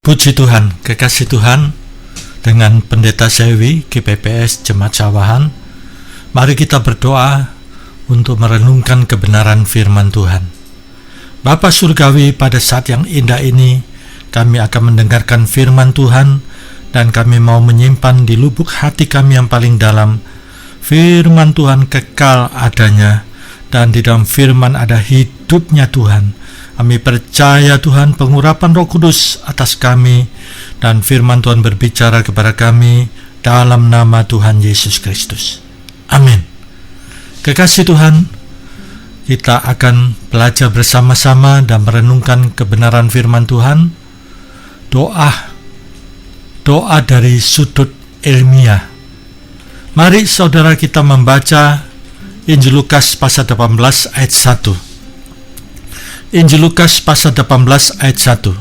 Puji Tuhan, kekasih Tuhan, dengan Pendeta Sewi GPPS Jemaat Sawahan, mari kita berdoa untuk merenungkan kebenaran firman Tuhan. Bapa Surgawi, pada saat yang indah ini, kami akan mendengarkan firman Tuhan, dan kami mau menyimpan di lubuk hati kami yang paling dalam. Firman Tuhan kekal adanya, dan di dalam firman ada hidupnya Tuhan. Kami percaya Tuhan pengurapan Roh Kudus atas kami, dan firman Tuhan berbicara kepada kami dalam nama Tuhan Yesus Kristus. Amin. Kekasih Tuhan, kita akan belajar bersama-sama dan merenungkan kebenaran firman Tuhan. Doa dari sudut ilmiah. Mari saudara kita membaca Injil Lukas pasal 18 ayat 1. Injil Lukas pasal 18 ayat 1.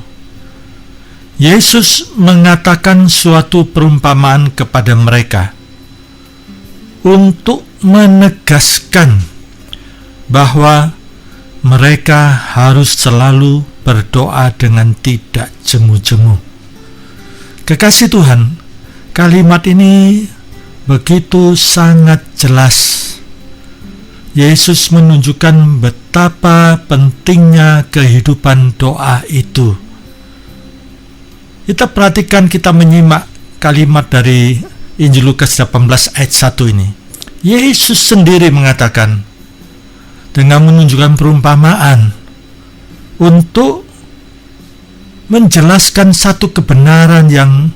Yesus mengatakan suatu perumpamaan kepada mereka untuk menegaskan bahwa mereka harus selalu berdoa dengan tidak jemu-jemu. Kekasih Tuhan, kalimat ini begitu sangat jelas. Yesus menunjukkan betapa pentingnya kehidupan doa itu. Kita perhatikan, kita menyimak kalimat dari Injil Lukas 18 ayat 1 ini. Yesus sendiri mengatakan dengan menunjukkan perumpamaan untuk menjelaskan satu kebenaran yang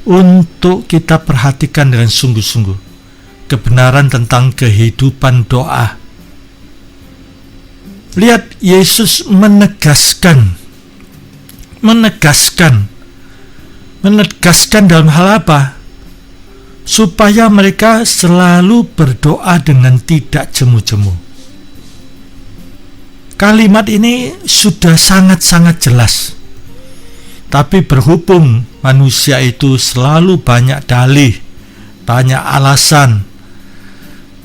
untuk kita perhatikan dengan sungguh-sungguh. Kebenaran tentang kehidupan doa. Lihat, Yesus menegaskan dalam hal apa? Supaya mereka selalu berdoa dengan tidak jemu-jemu. Kalimat ini sudah sangat-sangat jelas. Tapi berhubung manusia itu selalu banyak dalih, banyak alasan,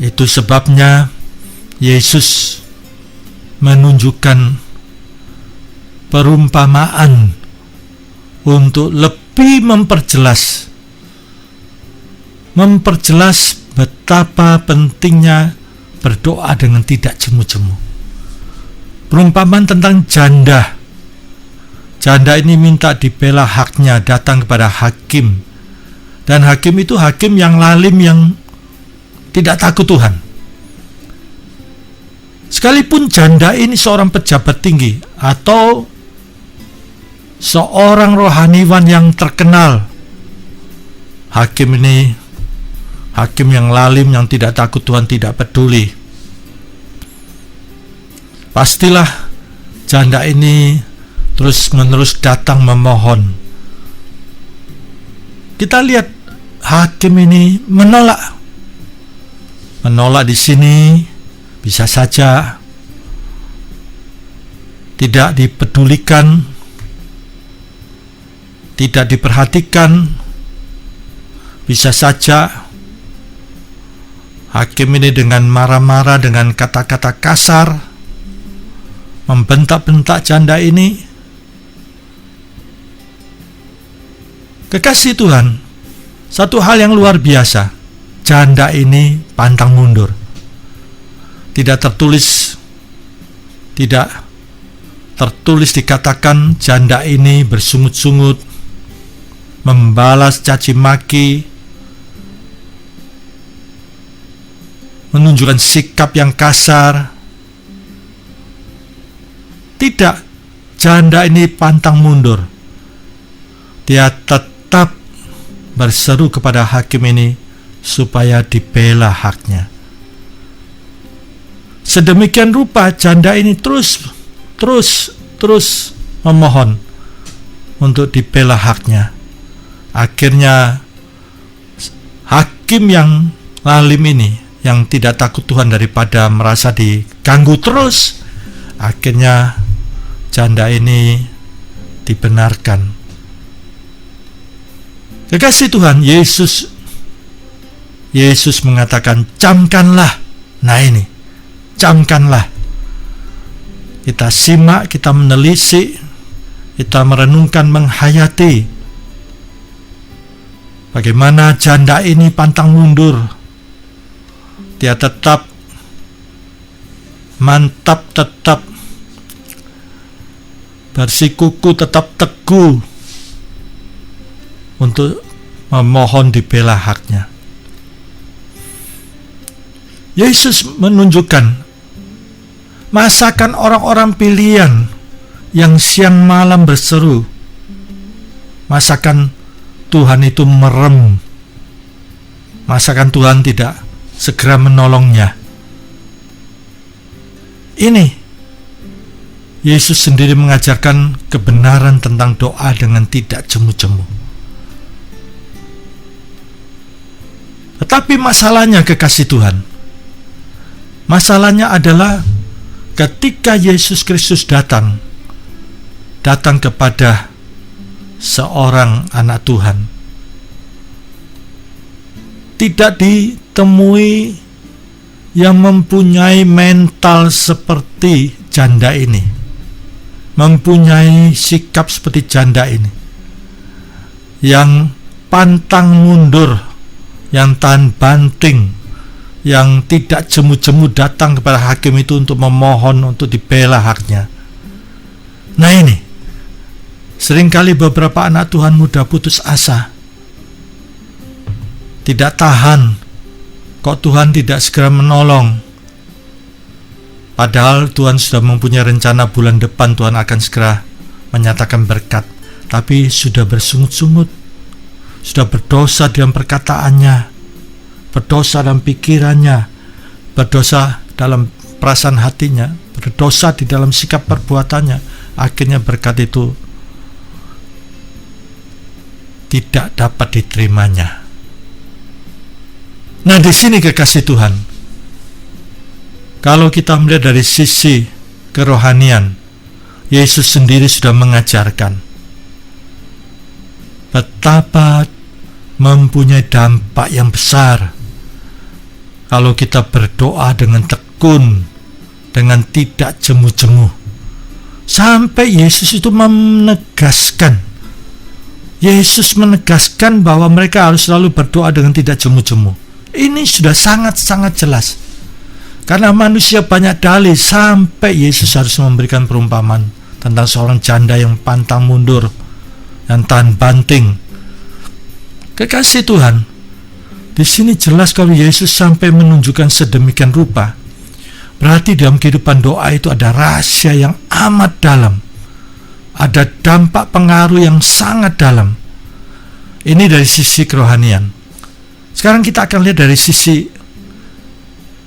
itu sebabnya Yesus menunjukkan perumpamaan untuk lebih memperjelas betapa pentingnya berdoa dengan tidak jemu-jemu. Perumpamaan tentang janda. Janda ini minta dibela haknya, datang kepada hakim. Dan hakim itu hakim yang lalim, yang tidak takut Tuhan. Sekalipun janda ini seorang pejabat tinggi atau seorang rohaniwan yang terkenal, hakim ini hakim yang lalim, yang tidak takut Tuhan, tidak peduli. Pastilah janda ini terus-menerus datang memohon. Kita lihat hakim ini menolak di sini, bisa saja tidak dipedulikan, tidak diperhatikan. Bisa saja hakim ini dengan marah-marah, dengan kata-kata kasar, membentak-bentak janda ini. Kekasih Tuhan, satu hal yang luar biasa, janda ini pantang mundur. Tidak tertulis dikatakan janda ini bersungut-sungut, membalas caci maki, menunjukkan sikap yang kasar. Tidak, janda ini pantang mundur. Dia tetap berseru kepada hakim ini supaya dibela haknya. Sedemikian rupa janda ini terus memohon untuk dibela haknya. Akhirnya hakim yang lalim ini, yang tidak takut Tuhan, daripada merasa diganggu terus, akhirnya janda ini dibenarkan. Kekasih Tuhan, Yesus mengatakan, camkanlah. Nah ini, camkanlah. Kita simak, kita menelisik kita merenungkan, menghayati bagaimana janda ini pantang mundur. Dia tetap mantap, tetap bersikuku, tetap teguh untuk memohon dibela haknya. Yesus menunjukkan masakan orang-orang pilihan yang siang malam berseru. Masakan Tuhan itu merem. Masakan Tuhan tidak segera menolongnya. Ini Yesus sendiri mengajarkan kebenaran tentang doa dengan tidak jemu-jemu. Tetapi masalahnya, kekasih Tuhan, masalahnya adalah ketika Yesus Kristus datang kepada seorang anak Tuhan, tidak ditemui yang mempunyai mental seperti janda ini, mempunyai sikap seperti janda ini, yang pantang mundur, yang tahan banting, yang tidak jemu-jemu datang kepada hakim itu untuk memohon untuk dibela haknya. Nah, ini seringkali beberapa anak Tuhan muda putus asa, tidak tahan kok Tuhan tidak segera menolong. Padahal Tuhan sudah mempunyai rencana bulan depan Tuhan akan segera menyatakan berkat, tapi sudah bersungut-sungut, sudah berdosa dalam perkataannya, berdosa dalam pikirannya, berdosa dalam perasaan hatinya, berdosa di dalam sikap perbuatannya. Akhirnya berkat itu tidak dapat diterimanya. Nah, di sini kekasih Tuhan, kalau kita melihat dari sisi kerohanian, Yesus sendiri sudah mengajarkan betapa mempunyai dampak yang besar kalau kita berdoa dengan tekun, dengan tidak jemu-jemu. Sampai Yesus itu Yesus menegaskan bahwa mereka harus selalu berdoa dengan tidak jemu-jemu. Ini sudah sangat-sangat jelas. Karena manusia banyak dalih, sampai Yesus harus memberikan perumpamaan tentang seorang janda yang pantang mundur, yang tahan banting. Kekasih Tuhan, di sini jelas kalau Yesus sampai menunjukkan sedemikian rupa, berarti dalam kehidupan doa itu ada rahasia yang amat dalam, ada dampak pengaruh yang sangat dalam. Ini dari sisi kerohanian. Sekarang kita akan lihat dari sisi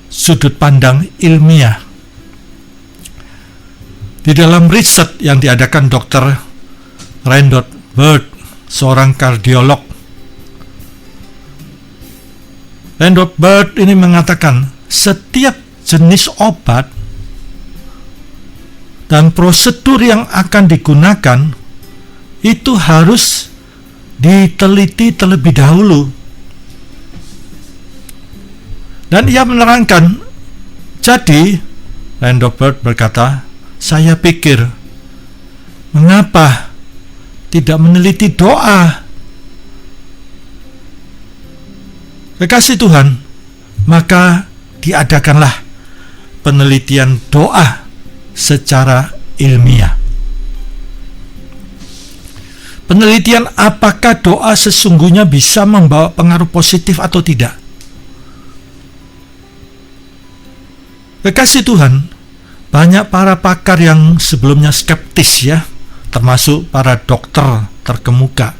sudut pandang ilmiah. Di dalam riset yang diadakan Dr. Randolph Bird, seorang kardiolog, Randolph Bird ini mengatakan setiap jenis obat dan prosedur yang akan digunakan itu harus diteliti terlebih dahulu. Dan ia menerangkan, jadi Randolph Bird berkata, saya pikir, mengapa tidak meneliti doa? Kekasih Tuhan, maka diadakanlah penelitian doa secara ilmiah. Penelitian apakah doa sesungguhnya bisa membawa pengaruh positif atau tidak. Kekasih Tuhan, banyak para pakar yang sebelumnya skeptis ya, termasuk para dokter terkemuka.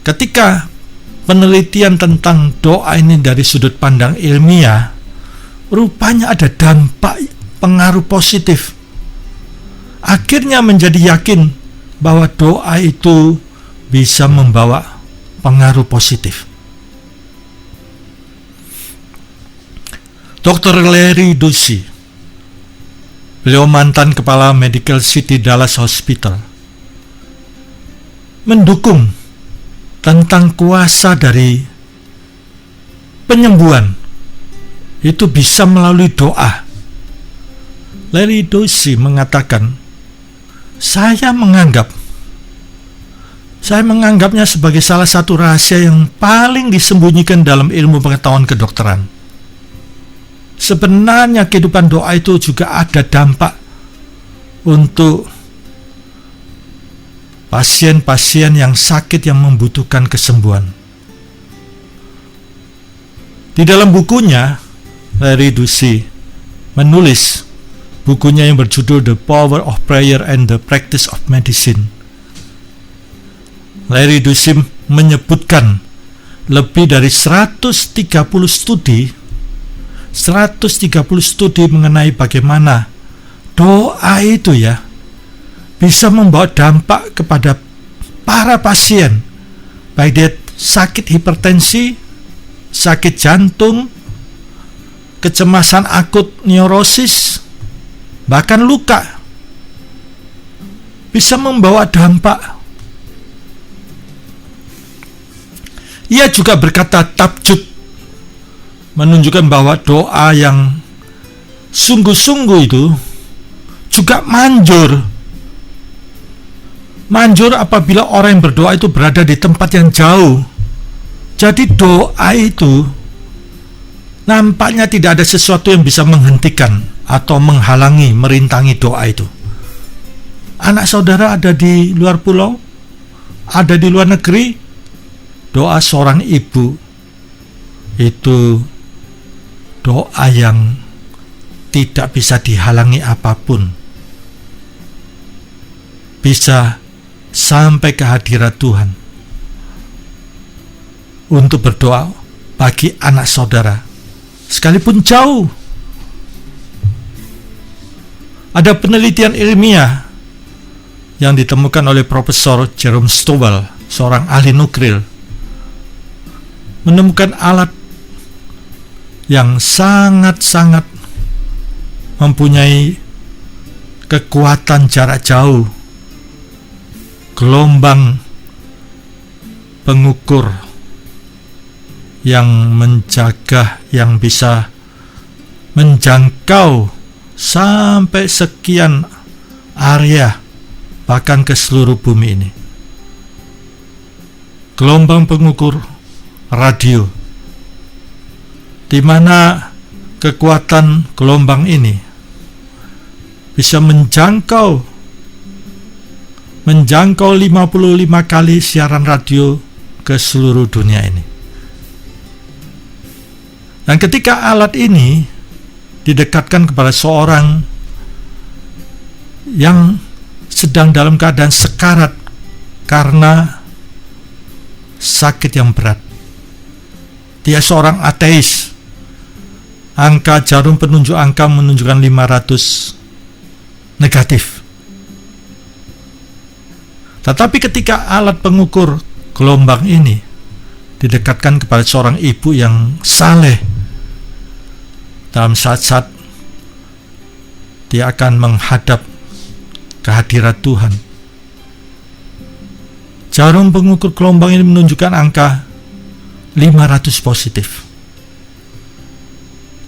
Ketika penelitian tentang doa ini dari sudut pandang ilmiah, rupanya ada dampak pengaruh positif. Akhirnya menjadi yakin bahwa doa itu bisa membawa pengaruh positif. Dr. Larry Dossey, beliau mantan kepala Medical City Dallas Hospital, mendukung tentang kuasa dari penyembuhan itu bisa melalui doa. Larry Dossey mengatakan Saya menganggapnya sebagai salah satu rahasia yang paling disembunyikan dalam ilmu pengetahuan kedokteran. Sebenarnya kehidupan doa itu juga ada dampak untuk pasien-pasien yang sakit yang membutuhkan kesembuhan. Di dalam bukunya, Larry Ducey menulis bukunya yang berjudul The Power of Prayer and the Practice of Medicine. Larry Ducey menyebutkan lebih dari 130 studi mengenai bagaimana doa itu bisa membawa dampak kepada para pasien, baik dia sakit hipertensi, sakit jantung, kecemasan akut neurosis, bahkan luka, bisa membawa dampak. Ia juga berkata takjub, menunjukkan bahwa doa yang sungguh-sungguh itu juga manjur apabila orang yang berdoa itu berada di tempat yang jauh. Jadi doa itu nampaknya tidak ada sesuatu yang bisa menghentikan atau menghalangi, merintangi doa itu. Anak saudara ada di luar pulau, ada di luar negeri, doa seorang ibu itu doa yang tidak bisa dihalangi apapun, bisa sampai ke hadirat Tuhan untuk berdoa bagi anak saudara sekalipun jauh. Ada penelitian ilmiah yang ditemukan oleh Profesor Jerome Stovall, seorang ahli nuklir, menemukan alat yang sangat-sangat mempunyai kekuatan jarak jauh, gelombang pengukur yang yang bisa menjangkau sampai sekian area, bahkan ke seluruh bumi ini. Gelombang pengukur radio, di mana kekuatan gelombang ini bisa menjangkau 55 kali siaran radio ke seluruh dunia ini. Dan ketika alat ini didekatkan kepada seorang yang sedang dalam keadaan sekarat karena sakit yang berat, dia seorang ateis, jarum penunjuk angka menunjukkan 500 negatif. Tetapi ketika alat pengukur gelombang ini didekatkan kepada seorang ibu yang saleh, dalam saat-saat dia akan menghadap kehadirat Tuhan, jarum pengukur gelombang ini menunjukkan angka 500 positif.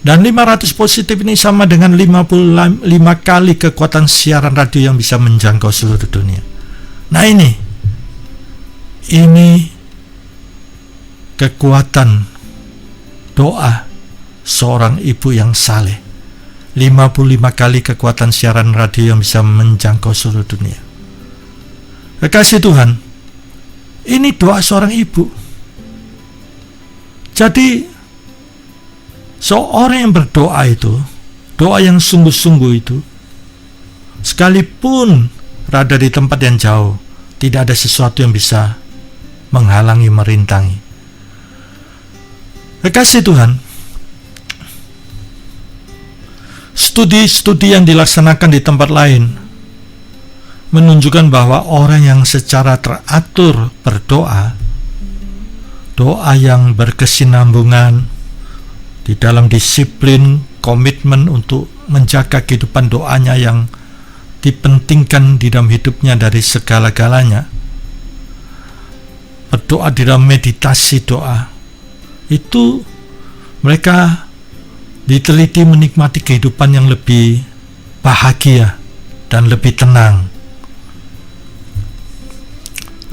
Dan 500 positif ini sama dengan 55 kali kekuatan siaran radio yang bisa menjangkau seluruh dunia. Nah, ini kekuatan doa seorang ibu yang saleh. 55 kali kekuatan siaran radio yang bisa menjangkau seluruh dunia. Kekasih Tuhan, ini doa seorang ibu. Jadi seorang yang berdoa itu, doa yang sungguh-sungguh itu, sekalipun berada di tempat yang jauh, tidak ada sesuatu yang bisa menghalangi, merintangi. Kekasih Tuhan, studi-studi yang dilaksanakan di tempat lain menunjukkan bahwa orang yang secara teratur berdoa, doa yang berkesinambungan di dalam disiplin, komitmen untuk menjaga kehidupan doanya yang dipentingkan di dalam hidupnya dari segala-galanya, berdoa di dalam meditasi doa, itu mereka diteliti menikmati kehidupan yang lebih bahagia dan lebih tenang.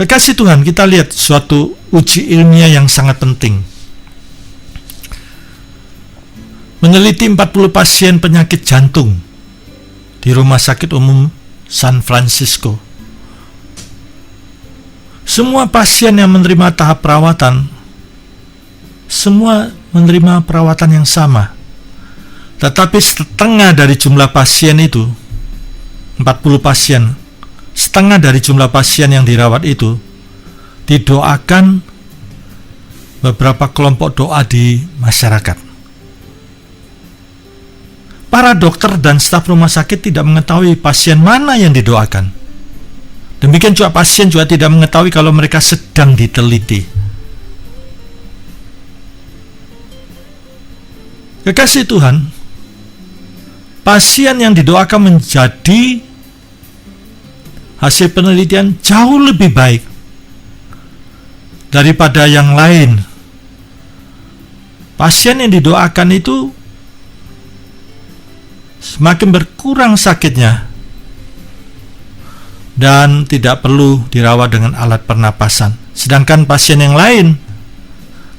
Kekasih Tuhan, kita lihat suatu uji ilmiah yang sangat penting. Meneliti 40 pasien penyakit jantung di Rumah Sakit Umum San Francisco. Semua pasien yang menerima tahap perawatan, semua menerima perawatan yang sama. Tetapi setengah dari jumlah pasien itu, 40 pasien, setengah dari jumlah pasien yang dirawat itu didoakan beberapa kelompok doa di masyarakat. Para dokter dan staf rumah sakit tidak mengetahui pasien mana yang didoakan. Demikian juga pasien juga tidak mengetahui kalau mereka sedang diteliti. Kekasih Tuhan, pasien yang didoakan menjadi hasil penelitian jauh lebih baik daripada yang lain. Pasien yang didoakan itu semakin berkurang sakitnya dan tidak perlu dirawat dengan alat pernapasan. Sedangkan pasien yang lain,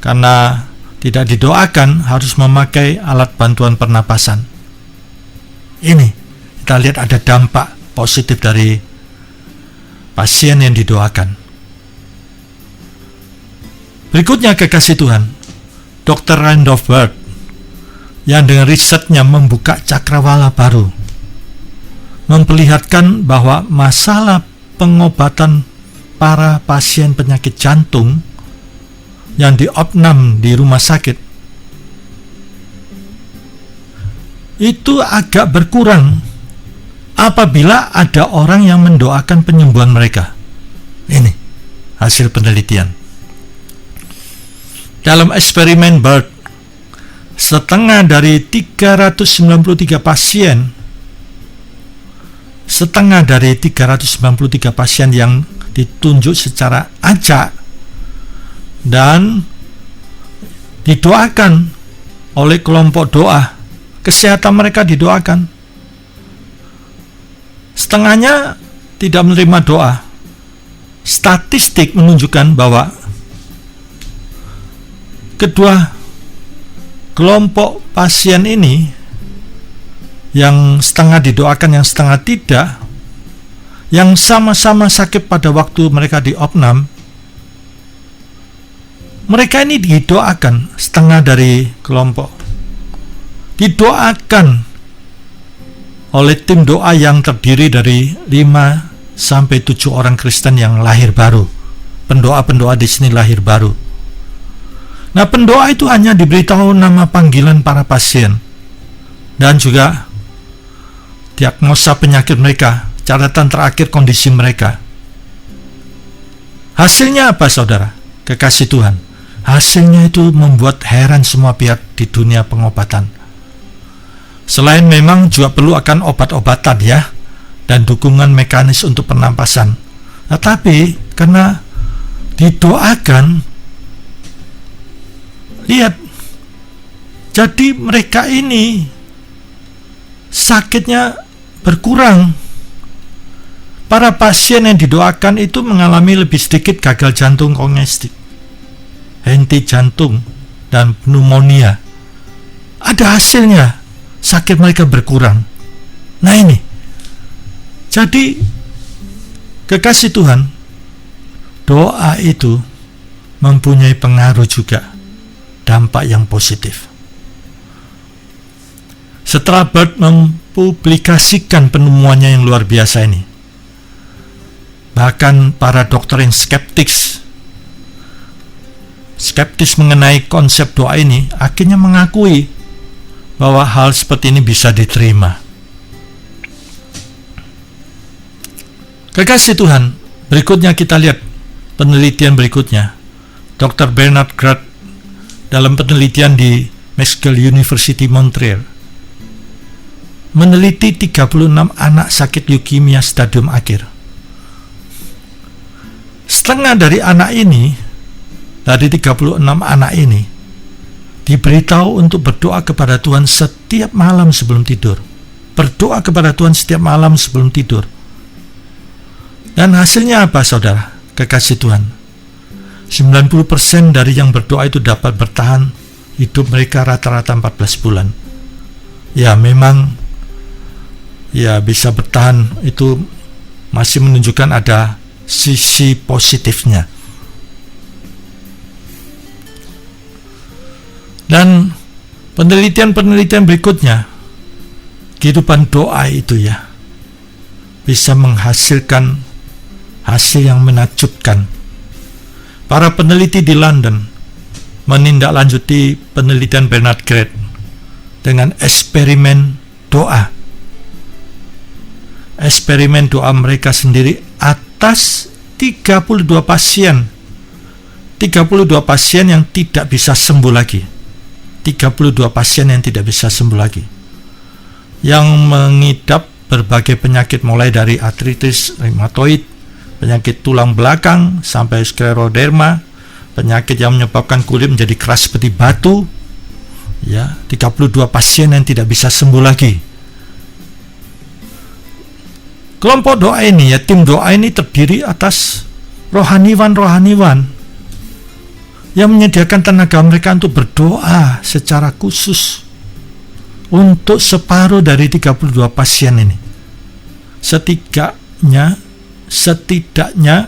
karena tidak didoakan, harus memakai alat bantuan pernapasan. Ini kita lihat ada dampak positif dari pasien yang didoakan. Berikutnya, kekasih Tuhan, Dr. Randolph Bird yang dengan risetnya membuka cakrawala baru, memperlihatkan bahwa masalah pengobatan para pasien penyakit jantung yang diopnam di rumah sakit itu agak berkurang apabila ada orang yang mendoakan penyembuhan mereka. Ini hasil penelitian. Dalam eksperimen Bird, setengah dari 393 pasien yang ditunjuk secara acak dan didoakan oleh kelompok doa, kesehatan mereka didoakan. Setengahnya tidak menerima doa. Statistik menunjukkan bahwa kedua kelompok pasien ini, yang setengah didoakan, yang setengah tidak, yang sama-sama sakit pada waktu mereka diopnam, mereka ini didoakan. Setengah dari kelompok didoakan oleh tim doa yang terdiri dari 5-7 orang Kristen yang lahir baru. Pendoa-pendoa di sini lahir baru. Nah, pendoa itu hanya diberitahu nama panggilan para pasien dan juga diagnosa penyakit mereka, catatan terakhir kondisi mereka. Hasilnya apa, saudara? Kekasih Tuhan, hasilnya itu membuat heran semua pihak di dunia pengobatan. Selain memang juga perlu akan obat-obatan ya, dan dukungan mekanis untuk pernapasan. Tetapi karena didoakan, lihat, jadi mereka ini sakitnya berkurang. Para pasien yang didoakan itu mengalami lebih sedikit gagal jantung kongestif, henti jantung, dan pneumonia. Ada hasilnya, sakit mereka berkurang. Nah ini, jadi kekasih Tuhan, doa itu mempunyai pengaruh juga, dampak yang positif. Setelah Bird mempublikasikan penemuannya yang luar biasa ini, bahkan para dokter yang skeptis mengenai konsep doa ini akhirnya mengakui bahwa hal seperti ini bisa diterima. Kekasih Tuhan, berikutnya kita lihat penelitian berikutnya. Dr. Bernard Grad dalam penelitian di McGill University Montreal meneliti 36 anak sakit leukemia stadium akhir. Setengah dari anak ini, dari 36 anak ini, diberitahu untuk berdoa kepada Tuhan setiap malam sebelum tidur. Berdoa kepada Tuhan setiap malam sebelum tidur. Dan hasilnya apa, saudara? kekasih Tuhan. 90% dari yang berdoa itu dapat bertahan hidup mereka rata-rata 14 bulan. Ya memang ya bisa bertahan itu masih menunjukkan ada sisi positifnya. Dan penelitian berikutnya, kehidupan doa itu ya bisa menghasilkan hasil yang menakjubkan. Para peneliti di London menindaklanjuti penelitian Bernard Grant dengan eksperimen doa. Eksperimen doa mereka sendiri atas 32 pasien. 32 pasien yang tidak bisa sembuh lagi. 32 pasien yang tidak bisa sembuh lagi, yang mengidap berbagai penyakit mulai dari artritis reumatoid, penyakit tulang belakang sampai skleroderma, penyakit yang menyebabkan kulit menjadi keras seperti batu. Ya, 32 pasien yang tidak bisa sembuh lagi. Kelompok doa ini ya, tim doa ini terdiri atas rohaniwan yang menyediakan tenaga mereka untuk berdoa secara khusus untuk separuh dari 32 pasien ini. Setidaknya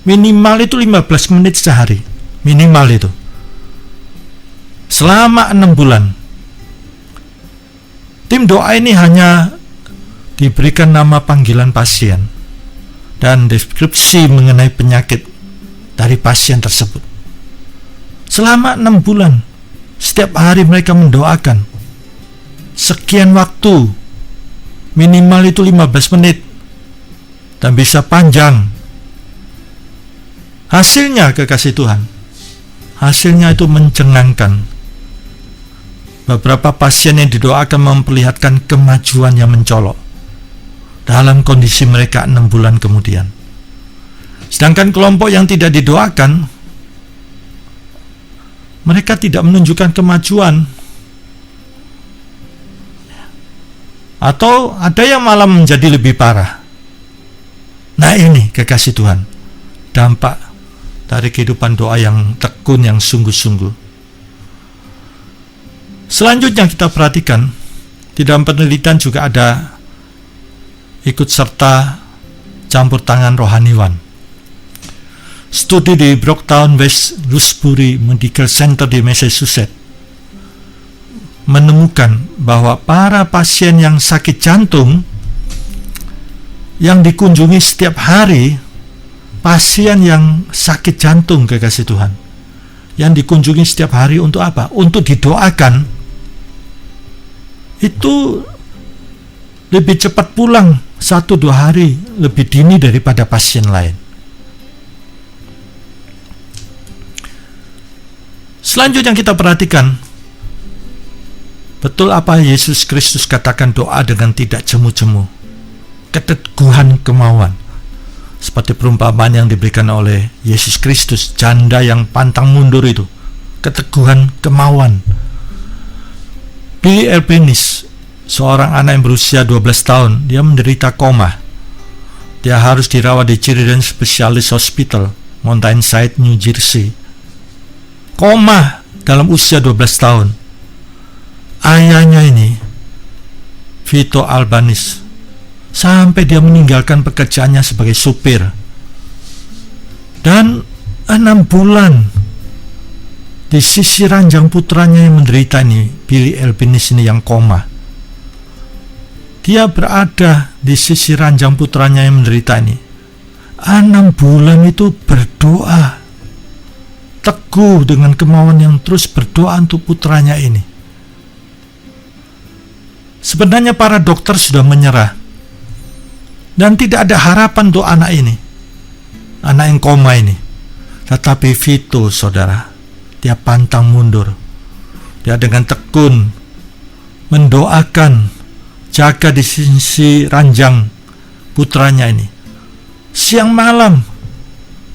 minimal itu 15 menit sehari. Minimal itu. Selama 6 bulan. Tim doa ini hanya diberikan nama panggilan pasien dan deskripsi mengenai penyakit dari pasien tersebut. Selama 6 bulan, setiap hari mereka mendoakan sekian waktu, minimal itu 15 menit, dan bisa panjang. Hasilnya, kekasih Tuhan, hasilnya itu mencengangkan. Beberapa pasien yang didoakan memperlihatkan kemajuan yang mencolok dalam kondisi mereka 6 bulan kemudian. Sedangkan kelompok yang tidak didoakan, mereka tidak menunjukkan kemajuan, atau ada yang malah menjadi lebih parah. Nah ini kekasih Tuhan, dampak dari kehidupan doa yang tekun, yang sungguh-sungguh. Selanjutnya kita perhatikan, di dalam penelitian juga ada ikut serta campur tangan rohaniwan. Studi di Brocktown West Roxbury Medical Center di Massachusetts menemukan bahwa para pasien yang sakit jantung yang dikunjungi setiap hari, pasien yang sakit jantung, kekasih Tuhan, yang dikunjungi setiap hari untuk apa? Untuk didoakan, itu lebih cepat pulang 1-2 hari lebih dini daripada pasien lain. Selanjutnya kita perhatikan, betul apa Yesus Kristus katakan, doa dengan tidak jemu-jemu, keteguhan kemauan, seperti perumpamaan yang diberikan oleh Yesus Kristus, janda yang pantang mundur itu, keteguhan kemauan. Billy Albanese, seorang anak yang berusia 12 tahun, dia menderita koma. Dia harus dirawat di Children's Specialist Hospital, Mountainside, New Jersey. Koma dalam usia 12 tahun. Ayahnya ini, Vito Albanese, sampai dia meninggalkan pekerjaannya sebagai supir. Dan 6 bulan di sisi ranjang putranya yang menderita ini, Billy Albanese ini yang koma. Dia berada di sisi ranjang putranya yang menderita ini. 6 bulan itu berdoa teguh dengan kemauan yang terus berdoa untuk putranya ini. Sebenarnya para dokter sudah menyerah dan tidak ada harapan untuk anak ini, anak yang koma ini. Tetapi Vito, saudara, dia pantang mundur. Dia dengan tekun mendoakan, jaga di sisi ranjang putranya ini, siang malam,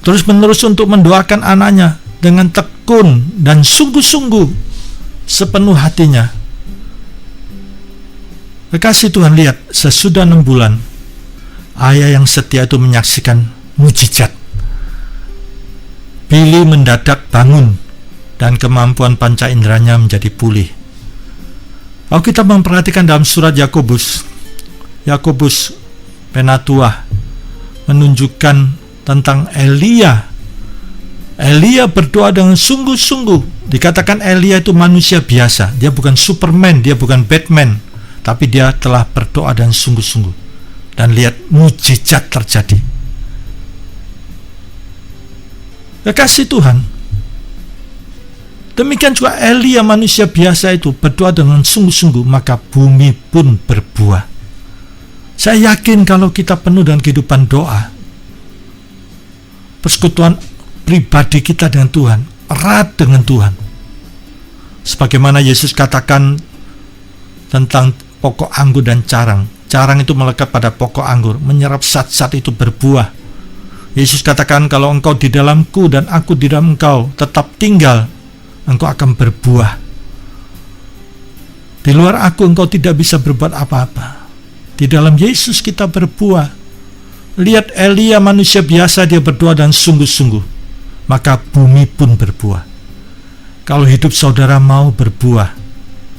terus menerus untuk mendoakan anaknya dengan tekun dan sungguh-sungguh sepenuh hatinya. Kekasih Tuhan, lihat, sesudah 6 bulan ayah yang setia itu menyaksikan mujizat. Billy mendadak bangun dan kemampuan panca inderanya menjadi pulih. Kalau kita memperhatikan dalam surat Yakobus penatua menunjukkan tentang Elia. Elia berdoa dengan sungguh-sungguh. Dikatakan Elia itu manusia biasa. Dia bukan Superman, dia bukan Batman, tapi dia telah berdoa dengan sungguh-sungguh. Dan lihat, mujizat terjadi. Kekasih Tuhan, demikian juga Elia manusia biasa itu berdoa dengan sungguh-sungguh, maka bumi pun berbuah. Saya yakin kalau kita penuh dengan kehidupan doa, persekutuan pribadi kita dengan Tuhan, erat dengan Tuhan. Sebagaimana Yesus katakan tentang pokok anggur dan carang. Carang itu melekat pada pokok anggur, menyerap zat-zat itu berbuah. Yesus katakan, kalau engkau di dalamku dan aku di dalam engkau tetap tinggal, engkau akan berbuah. Di luar aku engkau tidak bisa berbuat apa-apa. Di dalam Yesus kita berbuah. Lihat Elia manusia biasa, dia berdoa dan sungguh-sungguh, maka bumi pun berbuah. Kalau hidup saudara mau berbuah,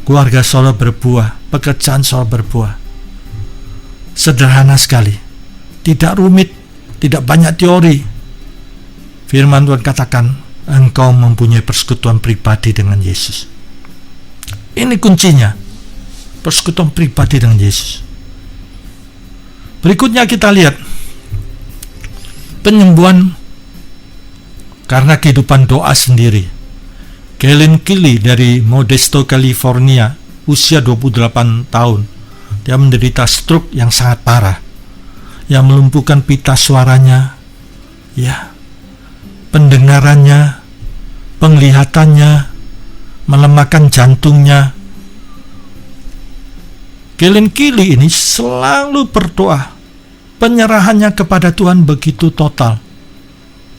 keluarga saudara berbuah, pekerjaan saudara berbuah. Sederhana sekali, tidak rumit, tidak banyak teori. Firman Tuhan katakan, engkau mempunyai persekutuan pribadi dengan Yesus. Ini kuncinya, persekutuan pribadi dengan Yesus. Berikutnya kita lihat penyembuhan karena kehidupan doa sendiri. Kellen Kelly dari Modesto, California, usia 28 tahun. Dia menderita stroke yang sangat parah, yang melumpuhkan pita suaranya, pendengarannya, penglihatannya, melemahkan jantungnya. Kellen Kelly ini selalu berdoa. Penyerahannya kepada Tuhan begitu total.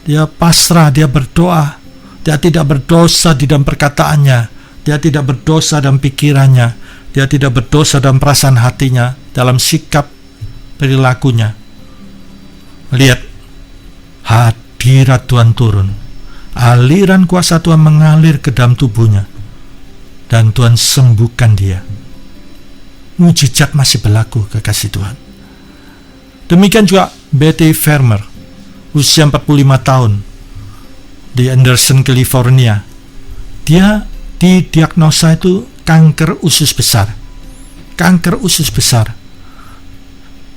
Dia pasrah, dia berdoa. Dia tidak berdosa di dalam perkataannya. Dia tidak berdosa dalam pikirannya. Dia tidak berdosa dalam perasaan hatinya, dalam sikap perilakunya. Lihat, hadirat Tuhan turun. Aliran kuasa Tuhan mengalir ke dalam tubuhnya. Dan Tuhan sembuhkan dia. Mujizat masih berlaku, kekasih Tuhan. Demikian juga Betty Farmer, usia 45 tahun, di Anderson, California. Dia didiagnosa itu kanker usus besar. Kanker usus besar.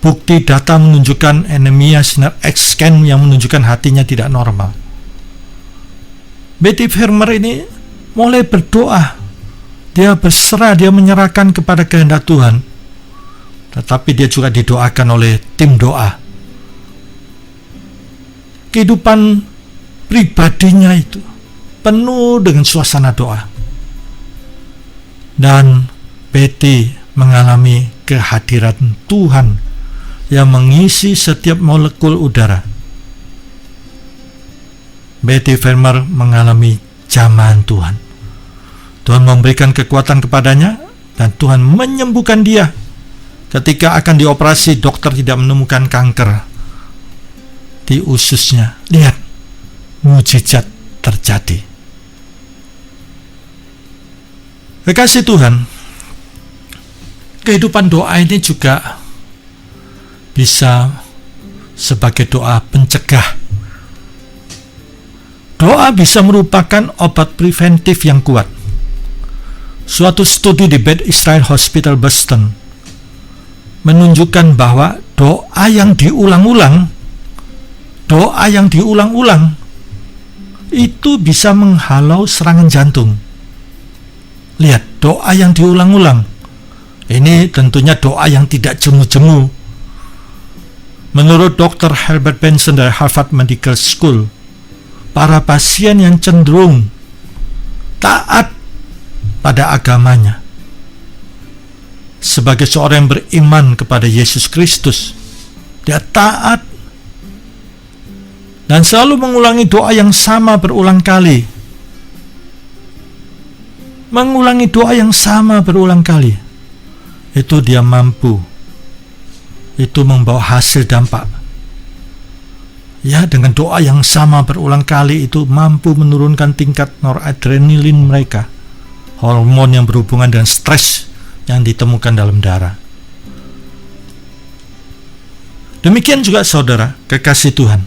Bukti data menunjukkan anemia sinar X-scan yang menunjukkan hatinya tidak normal. Betty Farmer ini mulai berdoa. Dia berserah, dia menyerahkan kepada kehendak Tuhan. Tetapi dia juga didoakan oleh tim doa. Kehidupan pribadinya itu penuh dengan suasana doa. Dan Betty mengalami kehadiran Tuhan yang mengisi setiap molekul udara. Betty Farmer mengalami jamahan Tuhan. Tuhan memberikan kekuatan kepadanya dan Tuhan menyembuhkan dia. Ketika akan dioperasi, dokter tidak menemukan kanker di ususnya. Lihat, mujizat terjadi. Kekasih Tuhan, kehidupan doa ini juga bisa sebagai doa pencegah. Doa bisa merupakan obat preventif yang kuat. Suatu studi di Beth Israel Hospital Boston menunjukkan bahwa doa yang diulang-ulang itu bisa menghalau serangan jantung. Lihat, doa yang diulang-ulang. Ini tentunya doa yang tidak jemu-jemu. Menurut Dr. Herbert Benson dari Harvard Medical School, para pasien yang cenderung taat pada agamanya, sebagai seorang yang beriman kepada Yesus Kristus, dia taat dan selalu mengulangi doa yang sama berulang kali. Mengulangi doa yang sama berulang kali, itu dia mampu, itu membawa hasil dampak Ya, dengan doa yang sama berulang kali itu mampu menurunkan tingkat noradrenalin mereka, hormon yang berhubungan dengan stres yang ditemukan dalam darah. Demikian juga saudara, kekasih Tuhan.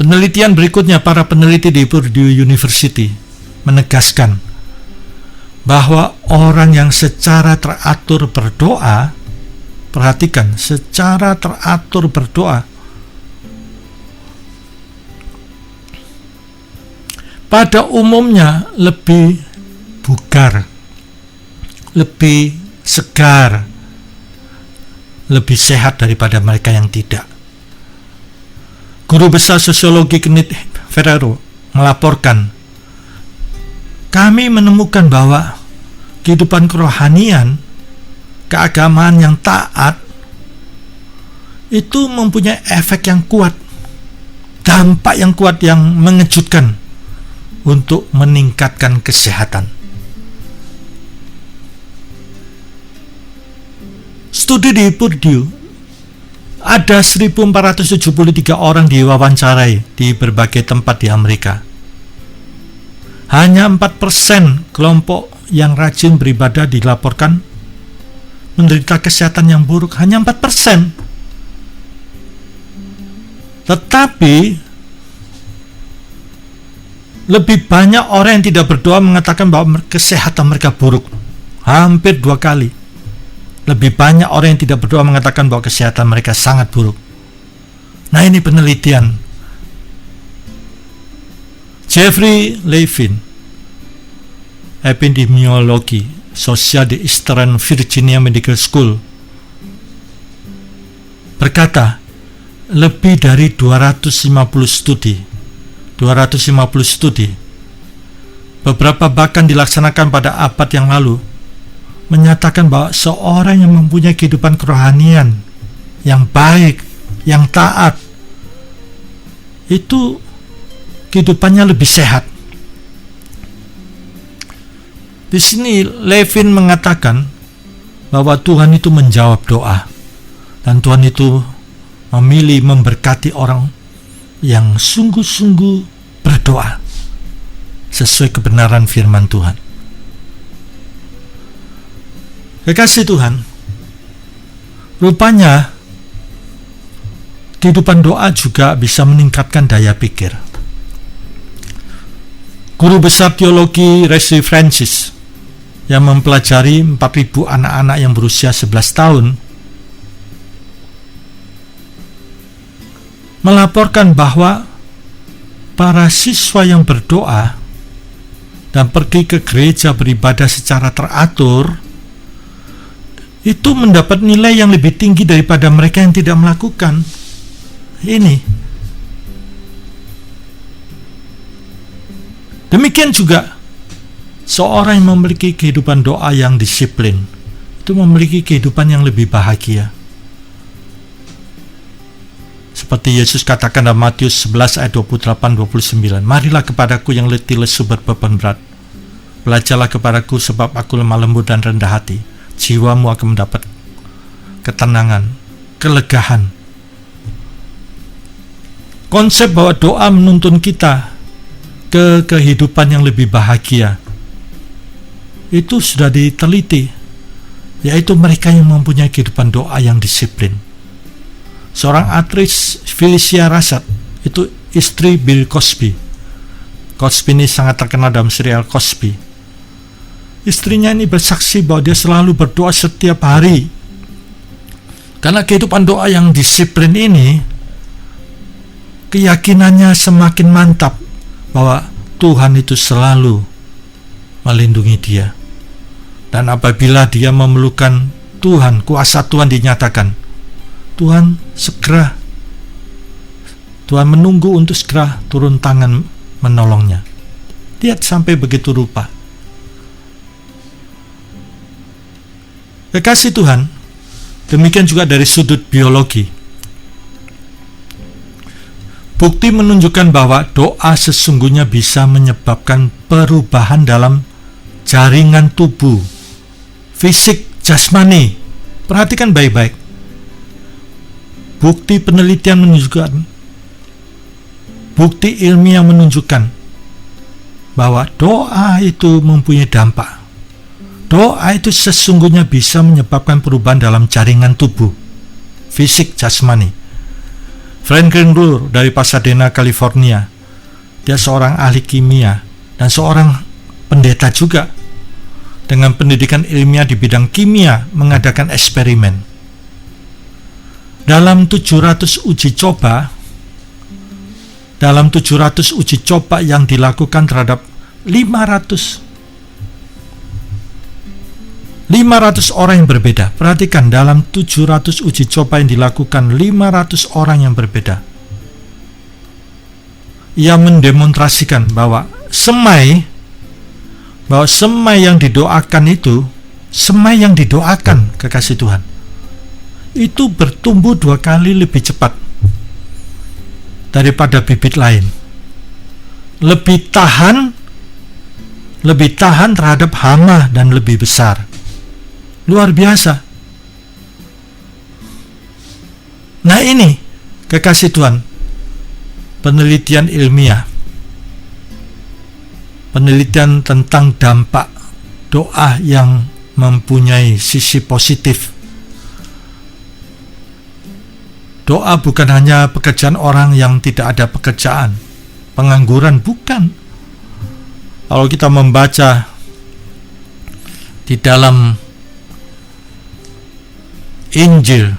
Penelitian berikutnya, para peneliti di Purdue University menegaskan bahwa orang yang secara teratur berdoa, perhatikan, secara teratur berdoa, pada umumnya lebih bugar, lebih segar, lebih sehat daripada mereka yang tidak. Guru besar sosiologi Kenneth Ferrero melaporkan, kami menemukan bahwa kehidupan kerohanian, keagamaan yang taat, itu mempunyai efek yang kuat, dampak yang kuat, yang mengejutkan untuk meningkatkan kesehatan. Studi di Purdue, ada 1.473 orang diwawancarai di berbagai tempat di Amerika. Hanya 4% kelompok yang rajin beribadah dilaporkan menderita kesehatan yang buruk. Hanya 4%. Tetapi lebih banyak orang yang tidak berdoa mengatakan bahwa kesehatan mereka buruk. Hampir 2 kali. Lebih banyak orang yang tidak berdoa mengatakan bahwa kesehatan mereka sangat buruk. Nah, ini penelitian Jeffrey Levin, epidemiologi sosial di Eastern Virginia Medical School, berkata lebih dari 250 studi, beberapa bahkan dilaksanakan pada abad yang lalu, menyatakan bahwa seorang yang mempunyai kehidupan kerohanian yang baik, yang taat, itu kehidupannya lebih sehat. Di sini Levin mengatakan bahwa Tuhan itu menjawab doa, dan Tuhan itu memilih memberkati orang yang sungguh-sungguh berdoa sesuai kebenaran firman Tuhan. Kekasih Tuhan, rupanya kehidupan doa juga bisa meningkatkan daya pikir. Guru besar teologi Wesley Francis yang mempelajari 4.000 anak-anak yang berusia 11 tahun melaporkan bahwa para siswa yang berdoa dan pergi ke gereja beribadah secara teratur itu mendapat nilai yang lebih tinggi daripada mereka yang tidak melakukan ini. Demikian juga seorang yang memiliki kehidupan doa yang disiplin itu memiliki kehidupan yang lebih bahagia. Seperti Yesus katakan dalam Matius 11 ayat 28-29, marilah kepadaku yang letih lesu berbeban berat, belajarlah kepadaku sebab aku lemah lembut dan rendah hati, jiwamu akan mendapat ketenangan, kelegaan. Konsep bahwa doa menuntun kita ke kehidupan yang lebih bahagia itu sudah diteliti, yaitu mereka yang mempunyai kehidupan doa yang disiplin. Seorang aktris, Felicia Rashad, itu istri Bill Cosby. Cosby ini sangat terkenal dalam serial Cosby. Istrinya ini bersaksi bahwa dia selalu berdoa setiap hari. Karena kehidupan doa yang disiplin ini, keyakinannya semakin mantap bahwa Tuhan itu selalu melindungi dia. Dan apabila dia memerlukan Tuhan, kuasa Tuhan dinyatakan, Tuhan menunggu untuk segera turun tangan menolongnya. Lihat sampai begitu rupa. Kekasih Tuhan, demikian juga dari sudut biologi. Bukti menunjukkan bahwa doa sesungguhnya bisa menyebabkan perubahan dalam jaringan tubuh, fisik, jasmani. Perhatikan baik-baik. bukti penelitian menunjukkan, bukti ilmiah menunjukkan bahwa doa itu mempunyai dampak. Doa itu sesungguhnya bisa menyebabkan perubahan dalam jaringan tubuh, fisik, jasmani. Franklin Ruhr dari Pasadena, California, dia seorang ahli kimia dan seorang pendeta juga dengan pendidikan ilmiah di bidang kimia, mengadakan eksperimen. Dalam 700 uji coba yang dilakukan terhadap 500 orang yang berbeda. Perhatikan, dalam 700 uji coba yang dilakukan 500 orang yang berbeda. Ia mendemonstrasikan bahwa semai yang didoakan itu, semai yang didoakan kekasih Tuhan, itu bertumbuh 2 kali lebih cepat daripada bibit lain. Lebih tahan terhadap hama dan lebih besar. Luar biasa. Nah, ini kekasih Tuhan, penelitian ilmiah, penelitian tentang dampak doa yang mempunyai sisi positif. Doa bukan hanya pekerjaan orang yang tidak ada pekerjaan, pengangguran, bukan. Kalau kita membaca di dalam Injil,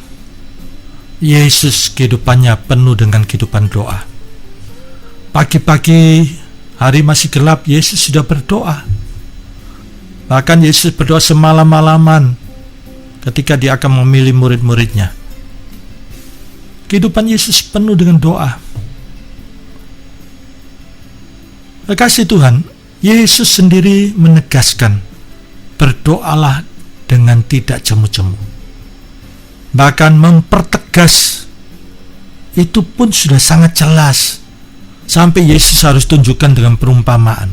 Yesus kehidupannya penuh dengan kehidupan doa. Pagi-pagi, hari masih gelap, Yesus sudah berdoa. Bahkan Yesus berdoa semalam-malaman ketika dia akan memilih murid-muridnya. Kehidupan Yesus penuh dengan doa. Kekasih Tuhan, Yesus sendiri menegaskan, berdoalah dengan tidak jemu-jemu. Bahkan mempertegas, itu pun sudah sangat jelas. Sampai Yesus harus tunjukkan dengan perumpamaan.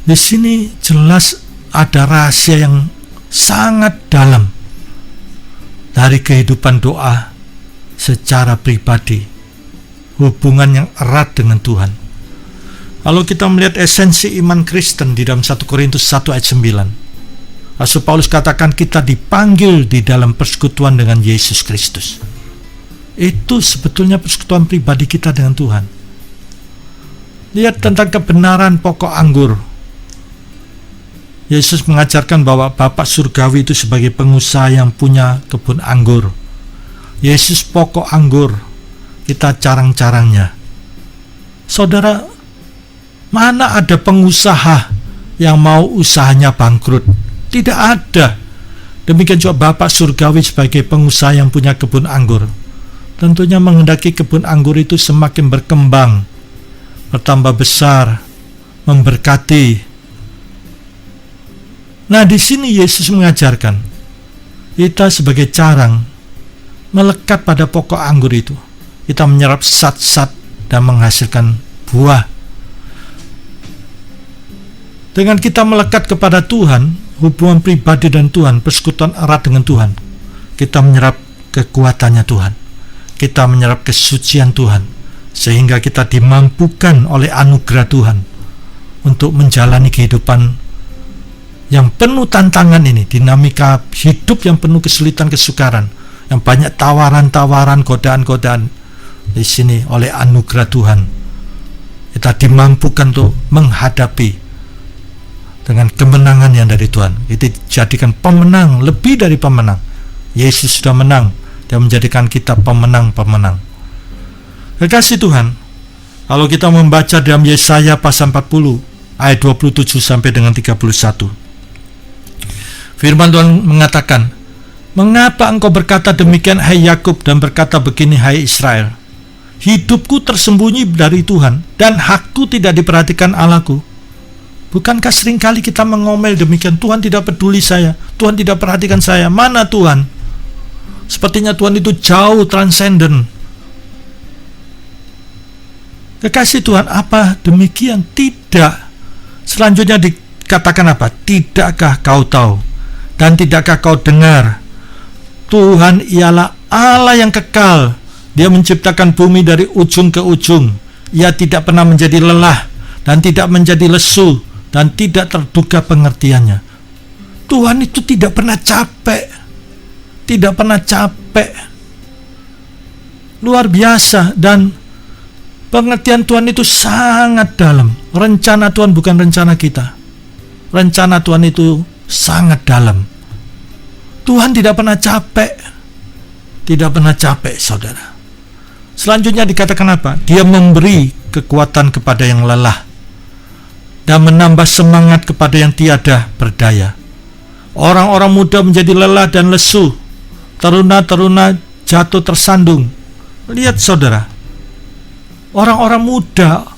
Di sini jelas ada rahasia yang sangat dalam dari kehidupan doa secara pribadi, hubungan yang erat dengan Tuhan. Kalau kita melihat esensi iman Kristen di dalam 1 Korintus 1 ayat 9, Rasul Paulus katakan kita dipanggil di dalam persekutuan dengan Yesus Kristus. Itu sebetulnya persekutuan pribadi kita dengan Tuhan. Lihat tentang kebenaran pokok anggur. Yesus mengajarkan bahwa Bapa Surgawi itu sebagai pengusaha yang punya kebun anggur. Yesus pokok anggur, kita carang-carangnya. Saudara, mana ada pengusaha yang mau usahanya bangkrut? Tidak ada. Demikian juga Bapa Surgawi sebagai pengusaha yang punya kebun anggur, tentunya menghendaki kebun anggur itu semakin berkembang, bertambah besar, memberkati. Nah, di sini Yesus mengajarkan kita sebagai carang melekat pada pokok anggur itu. Kita menyerap zat-zat dan menghasilkan buah. Dengan kita melekat kepada Tuhan, hubungan pribadi dan Tuhan, persekutuan erat dengan Tuhan, kita menyerap kekuatannya Tuhan, kita menyerap kesucian Tuhan, sehingga kita dimampukan oleh anugerah Tuhan untuk menjalani kehidupan yang penuh tantangan ini, dinamika hidup yang penuh kesulitan, kesukaran, yang banyak tawaran-tawaran, godaan-godaan. Di sini oleh anugerah Tuhan kita dimampukan untuk menghadapi dengan kemenangan yang dari Tuhan. Itu dijadikan pemenang, lebih dari pemenang. Yesus sudah menang, dia menjadikan kita pemenang-pemenang. Kekasih Tuhan, kalau kita membaca dalam Yesaya pasal 40 ayat 27 sampai dengan 31, firman Tuhan mengatakan, mengapa engkau berkata demikian hai Yakub, dan berkata begini hai Israel? Hidupku tersembunyi dari Tuhan, dan hakku tidak diperhatikan Allahku. Bukankah seringkali kita mengomel demikian, Tuhan tidak peduli saya, Tuhan tidak perhatikan saya, mana Tuhan? Sepertinya Tuhan itu jauh, transenden. Kekasih Tuhan, apa demikian? Tidak. Selanjutnya dikatakan apa? Tidakkah kau tahu? Dan tidakkah kau dengar? Tuhan ialah Allah yang kekal. Dia menciptakan bumi dari ujung ke ujung. Ia tidak pernah menjadi lelah dan tidak menjadi lesu dan tidak terduga pengertiannya. Tuhan itu tidak pernah capek. Tidak pernah capek. Luar biasa, dan pengertian Tuhan itu sangat dalam. Rencana Tuhan bukan rencana kita. Rencana Tuhan itu sangat dalam. Tuhan tidak pernah capek. Tidak pernah capek, saudara. Selanjutnya dikatakan apa? Dia memberi kekuatan kepada yang lelah dan menambah semangat kepada yang tiada berdaya. Orang-orang muda menjadi lelah dan lesu. Teruna-teruna jatuh tersandung. Lihat saudara, orang-orang muda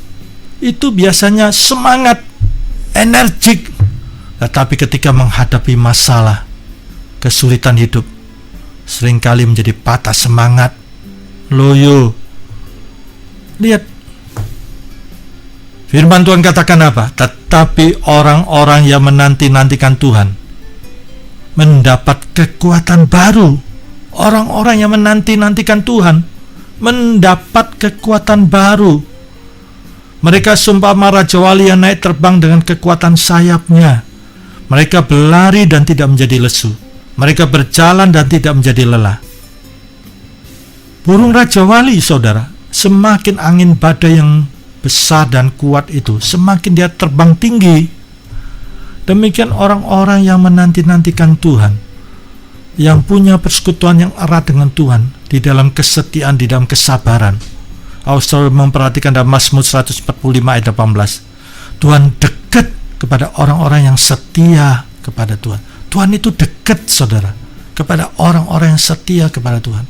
itu biasanya semangat, energik, tetapi ketika menghadapi masalah, kesulitan hidup, seringkali menjadi patah semangat, loyo. Lihat, firman Tuhan katakan apa? Tetapi orang-orang yang menanti-nantikan Tuhan mendapat kekuatan baru. Orang-orang yang menanti-nantikan Tuhan mendapat kekuatan baru. Mereka seumpama raja wali yang naik terbang dengan kekuatan sayapnya. Mereka berlari dan tidak menjadi lesu. Mereka berjalan dan tidak menjadi lelah. Burung raja wali, saudara, semakin angin badai yang besar dan kuat itu, semakin dia terbang tinggi. Demikian orang-orang yang menanti-nantikan Tuhan, yang punya persekutuan yang erat dengan Tuhan, di dalam kesetiaan, di dalam kesabaran. Saudara memperhatikan dalam Mazmur 145 ayat 18, Tuhan dekat kepada orang-orang yang setia kepada Tuhan. Tuhan itu dekat, saudara, kepada orang-orang yang setia kepada Tuhan.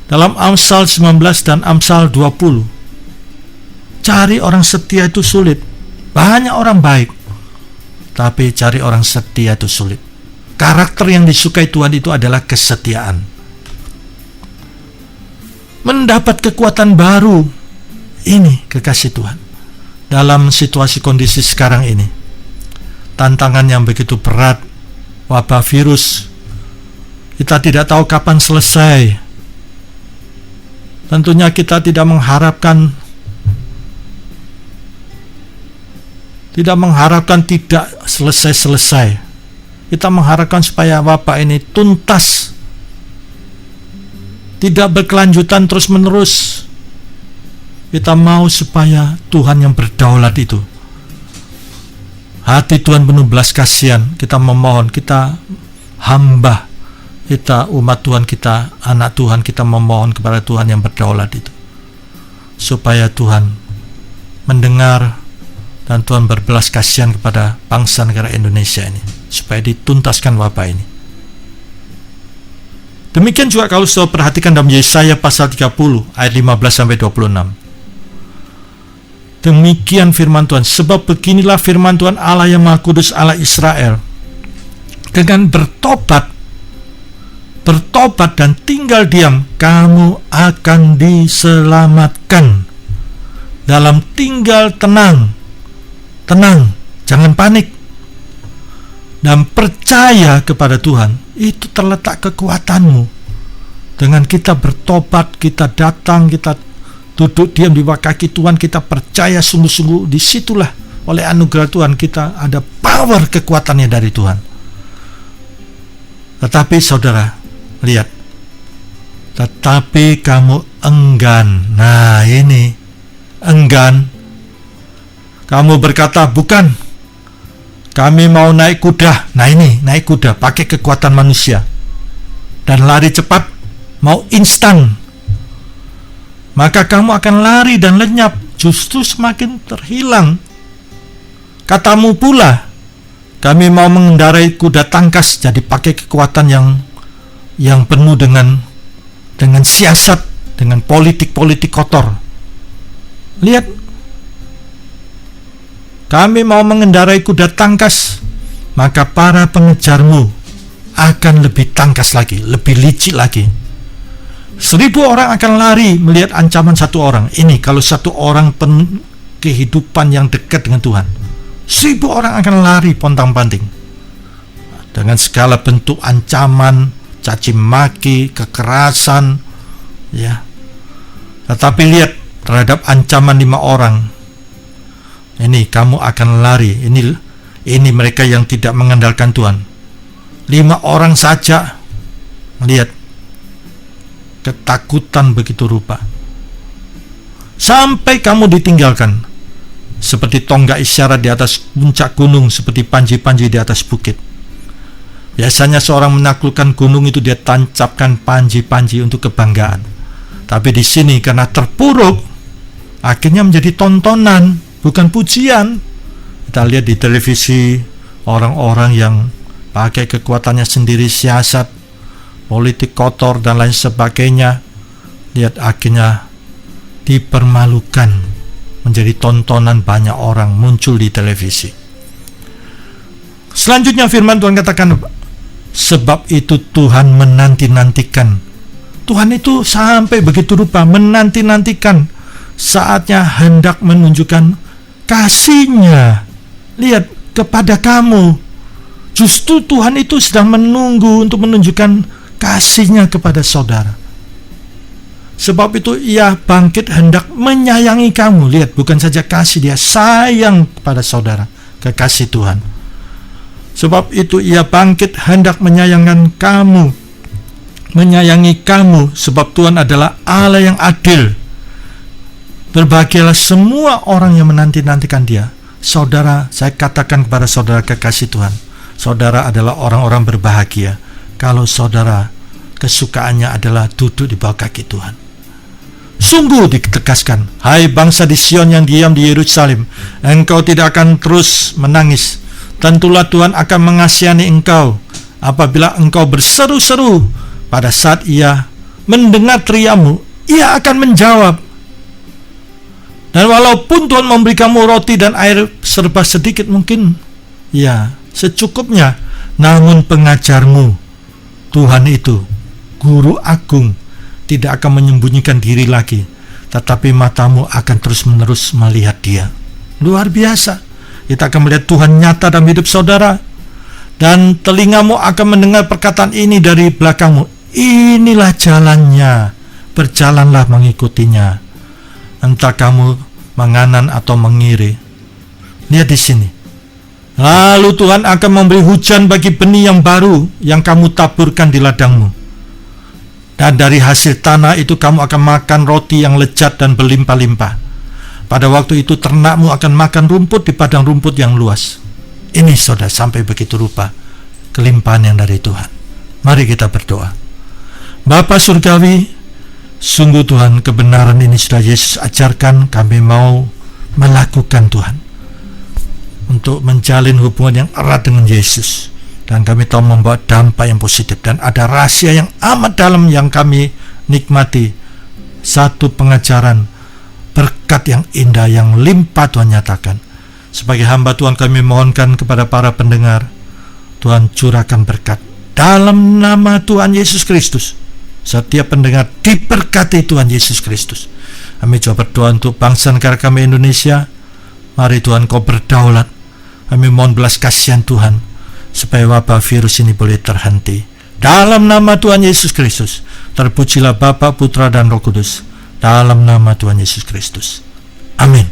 Dalam Amsal 19 dan Amsal 20, cari orang setia itu sulit. Banyak orang baik, tapi cari orang setia itu sulit. Karakter yang disukai Tuhan itu adalah kesetiaan. Mendapat kekuatan baru. Ini kekasih Tuhan. Dalam situasi kondisi sekarang ini, tantangan yang begitu berat, wabah virus, kita tidak tahu kapan selesai. Tentunya kita tidak mengharapkan tidak selesai-selesai. Kita mengharapkan supaya wabah ini tuntas, tidak berkelanjutan terus-menerus. Kita mau supaya Tuhan yang berdaulat itu, hati Tuhan penuh belas kasihan. Kita memohon, kita hamba, kita umat Tuhan, kita anak Tuhan, kita memohon kepada Tuhan yang berdaulat itu, supaya Tuhan mendengar dan Tuhan berbelas kasihan kepada bangsa negara Indonesia ini, supaya dituntaskan wabah ini. Demikian juga kalau saudara perhatikan dalam Yesaya pasal 30 ayat 15-26. Demikian firman Tuhan, sebab beginilah firman Tuhan Allah yang Maha Kudus, Allah Israel, dengan bertobat dan tinggal diam, kamu akan diselamatkan. Dalam tinggal tenang, jangan panik, dan percaya kepada Tuhan, itu terletak kekuatanmu. Dengan kita bertobat, kita datang, kita duduk diam di bawah kaki Tuhan, kita percaya sungguh-sungguh, disitulah oleh anugerah Tuhan kita ada power kekuatannya dari Tuhan. Tetapi saudara, lihat, tetapi kamu enggan. Nah ini, enggan. Kamu berkata, bukan, kami mau naik kuda. Nah ini, naik kuda pakai kekuatan manusia dan lari cepat, mau instan. Maka kamu akan lari dan lenyap, justru semakin terhilang. Katamu pula, kami mau mengendarai kuda tangkas, jadi pakai kekuatan yang penuh dengan siasat, dengan politik kotor. Lihat, kami mau mengendarai kuda tangkas, maka para pengejarmu akan lebih tangkas lagi, lebih licik lagi. 1000 orang akan lari melihat ancaman satu orang. Ini kalau satu orang kehidupan yang dekat dengan Tuhan, 1000 orang akan lari pontang-panting dengan segala bentuk ancaman, caci maki, kekerasan, ya. Tetapi lihat terhadap ancaman 5 orang. Ini kamu akan lari. Ini mereka yang tidak mengandalkan Tuhan. 5 orang saja, lihat, ketakutan begitu rupa. Sampai kamu ditinggalkan, seperti tonggak isyarat di atas puncak gunung, seperti panji-panji di atas bukit. Biasanya seorang menaklukkan gunung itu dia tancapkan panji-panji untuk kebanggaan. Tapi di sini karena terpuruk, akhirnya menjadi tontonan, bukan pujian. Kita lihat di televisi orang-orang yang pakai kekuatannya sendiri, siasat, politik kotor dan lain sebagainya. Lihat akhirnya dipermalukan, menjadi tontonan banyak orang muncul di televisi. Selanjutnya firman Tuhan katakan, sebab itu Tuhan menanti-nantikan. Tuhan itu sampai begitu rupa menanti-nantikan saatnya hendak menunjukkan kasih-Nya. Lihat kepada kamu. Justru Tuhan itu sedang menunggu untuk menunjukkan kasih-Nya kepada saudara. Sebab itu Ia bangkit hendak menyayangi kamu. Lihat, bukan saja kasih, Dia sayang kepada saudara, kekasih Tuhan. Sebab itu Ia bangkit hendak menyayangi kamu, sebab Tuhan adalah Allah yang adil. Berbahagialah semua orang yang menanti-nantikan Dia. Saudara, saya katakan kepada saudara kekasih Tuhan, saudara adalah orang-orang berbahagia kalau saudara kesukaannya adalah duduk di bawah kaki Tuhan. Sungguh ditegaskan, hai bangsa di Sion yang diam di Yerusalem, engkau tidak akan terus menangis. Tentulah Tuhan akan mengasihani engkau apabila engkau berseru-seru. Pada saat Ia mendengar teriakmu, Ia akan menjawab. Dan walaupun Tuhan memberi kamu roti dan air serba sedikit, mungkin ya secukupnya, namun pengajarmu, Tuhan itu Guru Agung, tidak akan menyembunyikan diri lagi, tetapi matamu akan terus-menerus melihat Dia. Luar biasa. Kita akan melihat Tuhan nyata dalam hidup saudara, dan telingamu akan mendengar perkataan ini dari belakangmu. Inilah jalannya, berjalanlah mengikutinya, entah kamu menganan atau mengiri. Lihat di sini. Lalu Tuhan akan memberi hujan bagi benih yang baru yang kamu taburkan di ladangmu. Dan dari hasil tanah itu kamu akan makan roti yang lezat dan berlimpah-limpah. Pada waktu itu ternakmu akan makan rumput di padang rumput yang luas. Ini saudara, sampai begitu rupa kelimpahan yang dari Tuhan. Mari kita berdoa. Bapa Surgawi, sungguh Tuhan, kebenaran ini sudah Yesus ajarkan. Kami mau melakukan Tuhan, untuk menjalin hubungan yang erat dengan Yesus. Dan kami tahu membawa dampak yang positif. Dan ada rahasia yang amat dalam yang kami nikmati. Satu pengajaran, berkat yang indah, yang limpah Tuhan nyatakan. Sebagai hamba Tuhan kami mohonkan kepada para pendengar, Tuhan curahkan berkat dalam nama Tuhan Yesus Kristus. Setiap pendengar diberkati Tuhan Yesus Kristus. Kami coba berdoa untuk bangsa negara kami Indonesia. Mari Tuhan Kau berdaulat. Kami mohon belas kasihan Tuhan, supaya wabah virus ini boleh terhenti. Dalam nama Tuhan Yesus Kristus. Terpujilah Bapa, Putra, dan Roh Kudus. Dalam nama Tuhan Yesus Kristus. Amin.